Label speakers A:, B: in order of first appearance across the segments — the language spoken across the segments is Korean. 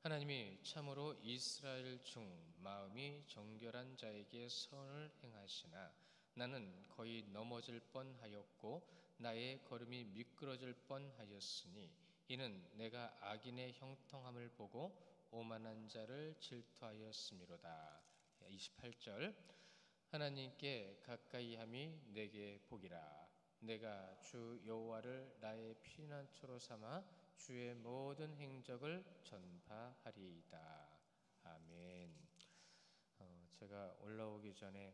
A: 하나님이 참으로 이스라엘 중 마음이 정결한 자에게 선을 행하시나 나는 거의 넘어질 뻔하였고 나의 걸음이 미끄러질 뻔하였으니 이는 내가 악인의 형통함을 보고 오만한 자를 질투하였음이로다. 28절 하나님께 가까이함이 내게 복이라. 내가 주 여호와를 나의 피난처로 삼아 주의 모든 행적을 전파하리이다. 아멘. 제가 올라오기 전에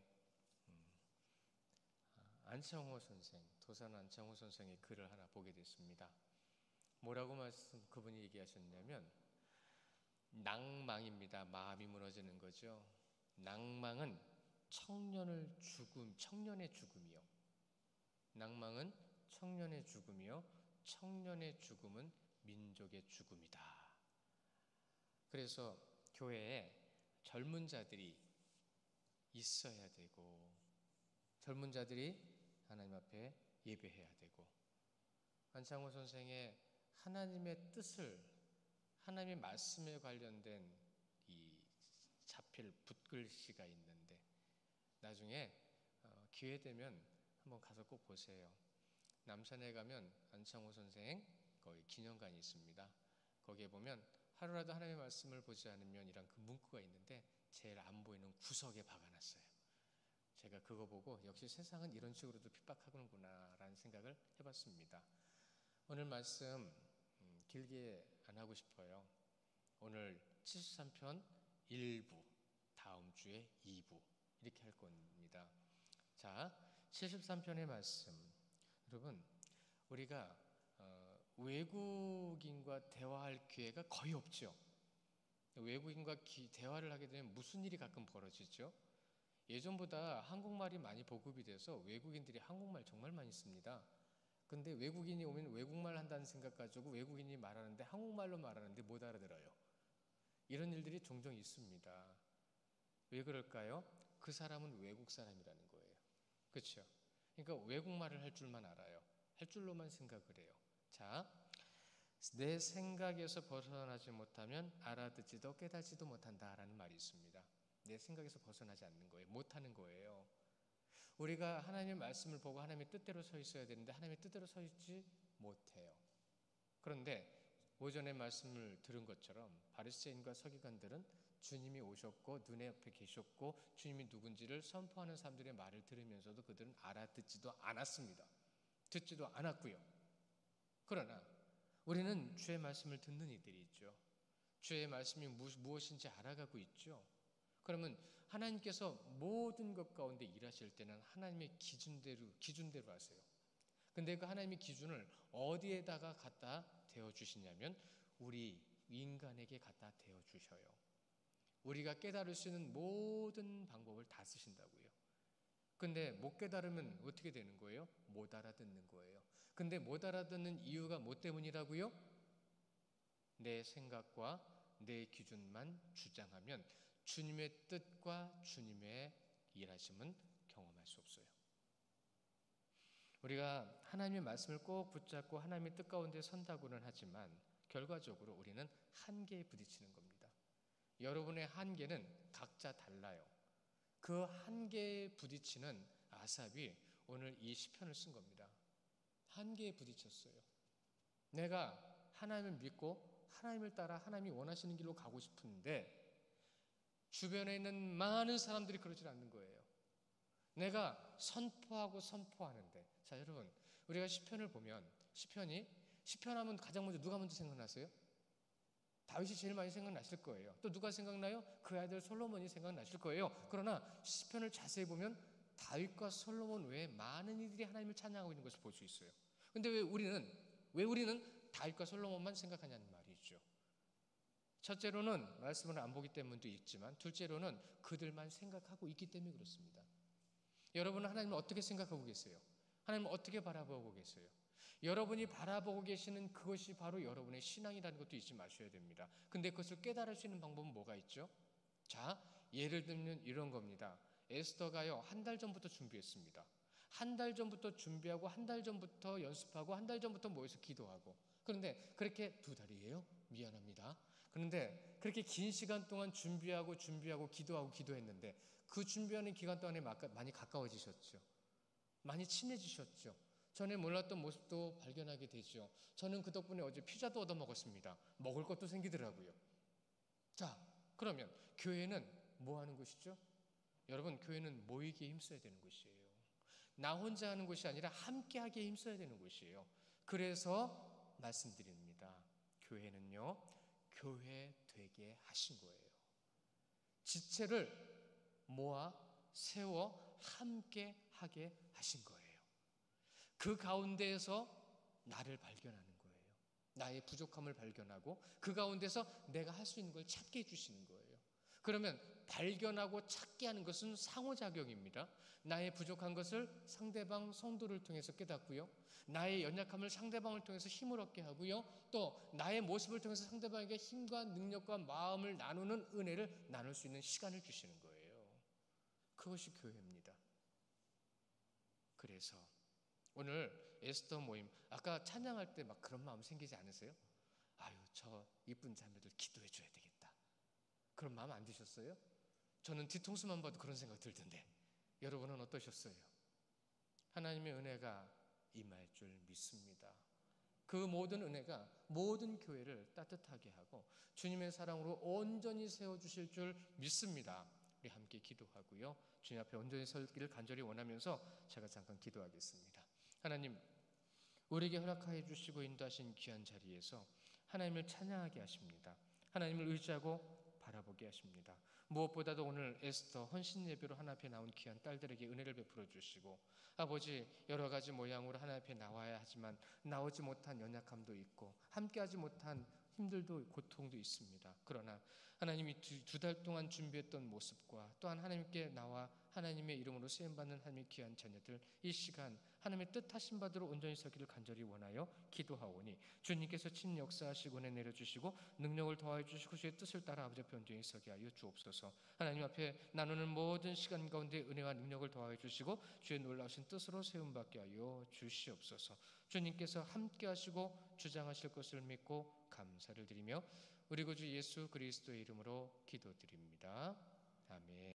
A: 안창호 선생, 도산 안창호 선생의 글을 하나 보게 됐습니다. 뭐라고 그분이 얘기하셨냐면 낭망입니다. 마음이 무너지는 거죠. 낭망은 청년의 죽음이요. 낭망은 청년의 죽음이요. 청년의 죽음은 민족의 죽음이다. 그래서 교회에 젊은 자들이 있어야 되고 젊은 자들이 하나님 앞에 예배해야 되고 안창호 선생의 하나님의 뜻을 하나님의 말씀에 관련된 이 자필 붓글씨가 있는데 나중에 기회 되면 한번 가서 꼭 보세요. 남산에 가면 안창호 선생 거기 기념관이 있습니다. 거기에 보면 하루라도 하나님의 말씀을 보지 않으면 이란 그 문구가 있는데 제일 안 보이는 구석에 박아놨어요. 제가 그거 보고 역시 세상은 이런 식으로도 핍박하는구나 라는 생각을 해봤습니다. 오늘 말씀 길게 안 하고 싶어요. 오늘 73편 1부, 다음 주에 2부 이렇게 할 겁니다. 자, 73편의 말씀. 여러분, 우리가 외국인과 대화할 기회가 거의 없죠. 외국인과 대화를 하게 되면 무슨 일이 가끔 벌어지죠? 예전보다 한국말이 많이 보급이 돼서 외국인들이 한국말 정말 많이 씁니다. 근데 외국인이 오면 외국말 한다는 생각 가지고 외국인이 말하는데 한국말로 말하는데 못 알아들어요. 이런 일들이 종종 있습니다. 왜 그럴까요? 그 사람은 외국 사람이라는 거예요. 그렇죠? 그러니까 외국말을 할 줄만 알아요. 할 줄로만 생각을 해요. 자, 내 생각에서 벗어나지 못하면 알아듣지도 깨닫지도 못한다라는 말이 있습니다. 내 생각에서 벗어나지 않는 거예요. 못하는 거예요. 우리가 하나님의 말씀을 보고 하나님의 뜻대로 서 있어야 되는데 하나님의 뜻대로 서 있지 못해요. 그런데 오전에 말씀을 들은 것처럼 바리새인과 서기관들은 주님이 오셨고 눈에 옆에 계셨고 주님이 누군지를 선포하는 사람들의 말을 들으면서도 그들은 알아듣지도 않았습니다. 듣지도 않았고요. 그러나 우리는 주의 말씀을 듣는 이들이 있죠. 주의 말씀이 무엇인지 알아가고 있죠. 그러면 하나님께서 모든 것 가운데 일하실 때는 하나님의 기준대로 하세요. 근데 그 하나님의 기준을 어디에다가 갖다 대어 주시냐면 우리 인간에게 갖다 대어 주셔요. 우리가 깨달을 수 있는 모든 방법을 다 쓰신다고요. 근데 못 깨달으면 어떻게 되는 거예요? 못 알아듣는 거예요. 근데 못 알아듣는 이유가 뭐 때문이라고요? 내 생각과 내 기준만 주장하면 주님의 뜻과 주님의 일하심은 경험할 수 없어요. 우리가 하나님의 말씀을 꼭 붙잡고 하나님의 뜻 가운데 선다고는 하지만 결과적으로 우리는 한계에 부딪히는 겁니다. 여러분의 한계는 각자 달라요. 그 한계에 부딪히는 아삽이 오늘 이 시편을 쓴 겁니다. 한계에 부딪혔어요. 내가 하나님을 믿고 하나님을 따라 하나님이 원하시는 길로 가고 싶은데 주변에 있는 많은 사람들이 그러질 않는 거예요. 내가 선포하는데 자 여러분 우리가 시편을 보면 시편하면 가장 먼저 누가 먼저 생각나세요? 다윗이 제일 많이 생각나실 거예요. 또 누가 생각나요? 그 아들 솔로몬이 생각나실 거예요. 그러나 시편을 자세히 보면 다윗과 솔로몬 외에 많은 이들이 하나님을 찬양하고 있는 것을 볼 수 있어요. 근데 왜 우리는 다윗과 솔로몬만 생각하냐는 말이죠. 첫째로는 말씀을 안 보기 때문도 있지만 둘째로는 그들만 생각하고 있기 때문에 그렇습니다. 여러분은 하나님을 어떻게 생각하고 계세요? 하나님을 어떻게 바라보고 계세요? 여러분이 바라보고 계시는 그것이 바로 여러분의 신앙이라는 것도 잊지 마셔야 됩니다. 근데 그것을 깨달을 수 있는 방법은 뭐가 있죠? 자, 예를 들면 이런 겁니다. 에스더가요, 한 달 전부터 준비했습니다. 한 달 전부터 준비하고 한 달 전부터 연습하고 한 달 전부터 모여서 기도하고 그런데 그렇게 2달이에요? 미안합니다. 그런데 그렇게 긴 시간 동안 준비하고 기도하고 기도했는데 그 준비하는 기간 동안에 많이 가까워지셨죠. 많이 친해지셨죠. 전에 몰랐던 모습도 발견하게 되죠. 저는 그 덕분에 어제 피자도 얻어 먹었습니다. 먹을 것도 생기더라고요. 자, 그러면 교회는 뭐 하는 곳이죠? 여러분, 교회는 모이기에 힘써야 되는 곳이에요. 나 혼자 하는 곳이 아니라 함께 하기에 힘써야 되는 곳이에요. 그래서 말씀드립니다. 교회는요, 교회 되게 하신 거예요. 지체를 모아 세워 함께 하게 하신 거예요. 그 가운데에서 나를 발견하는 거예요. 나의 부족함을 발견하고 그 가운데서 내가 할 수 있는 걸 찾게 해주시는 거예요. 그러면 발견하고 찾게 하는 것은 상호작용입니다. 나의 부족한 것을 상대방 성도를 통해서 깨닫고요. 나의 연약함을 상대방을 통해서 힘을 얻게 하고요. 또 나의 모습을 통해서 상대방에게 힘과 능력과 마음을 나누는 은혜를 나눌 수 있는 시간을 주시는 거예요. 그것이 교회입니다. 그래서 오늘 에스더 모임, 아까 찬양할 때 막 그런 마음 생기지 않으세요? 아유, 저 이쁜 자매들 기도해 줘야 되겠다. 그런 마음 안 드셨어요? 저는 뒤통수만 봐도 그런 생각 들던데 여러분은 어떠셨어요? 하나님의 은혜가 임할 줄 믿습니다. 그 모든 은혜가 모든 교회를 따뜻하게 하고 주님의 사랑으로 온전히 세워주실 줄 믿습니다. 우리 함께 기도하고요. 주님 앞에 온전히 서기를 간절히 원하면서 제가 잠깐 기도하겠습니다. 하나님, 우리에게 허락하여 주시고 인도하신 귀한 자리에서 하나님을 찬양하게 하십니다. 하나님을 의지하고 바라보게 하십니다. 무엇보다도 오늘 에스더 헌신 예배로 하나님 앞에 나온 귀한 딸들에게 은혜를 베풀어 주시고 아버지, 여러 가지 모양으로 하나님 앞에 나와야 하지만 나오지 못한 연약함도 있고 함께하지 못한 힘들도 고통도 있습니다. 그러나 하나님이 두 달 동안 준비했던 모습과 또한 하나님께 나와 하나님의 이름으로 쓰임받는 하나님의 귀한 자녀들, 이 시간 하나님의 뜻하신 바대로 온전히 서기를 간절히 원하여 기도하오니 주님께서 친 역사하시고 은혜 내려주시고 능력을 더하여 주시고 주의 뜻을 따라 아버지 앞에 온전히 서게 하여 주옵소서. 하나님 앞에 나누는 모든 시간 가운데 은혜와 능력을 더하여 주시고 주의 놀라우신 뜻으로 세움받게 하여 주시옵소서. 주님께서 함께 하시고 주장하실 것을 믿고 감사를 드리며 우리 구주 예수 그리스도의 이름으로 기도드립니다. 아멘.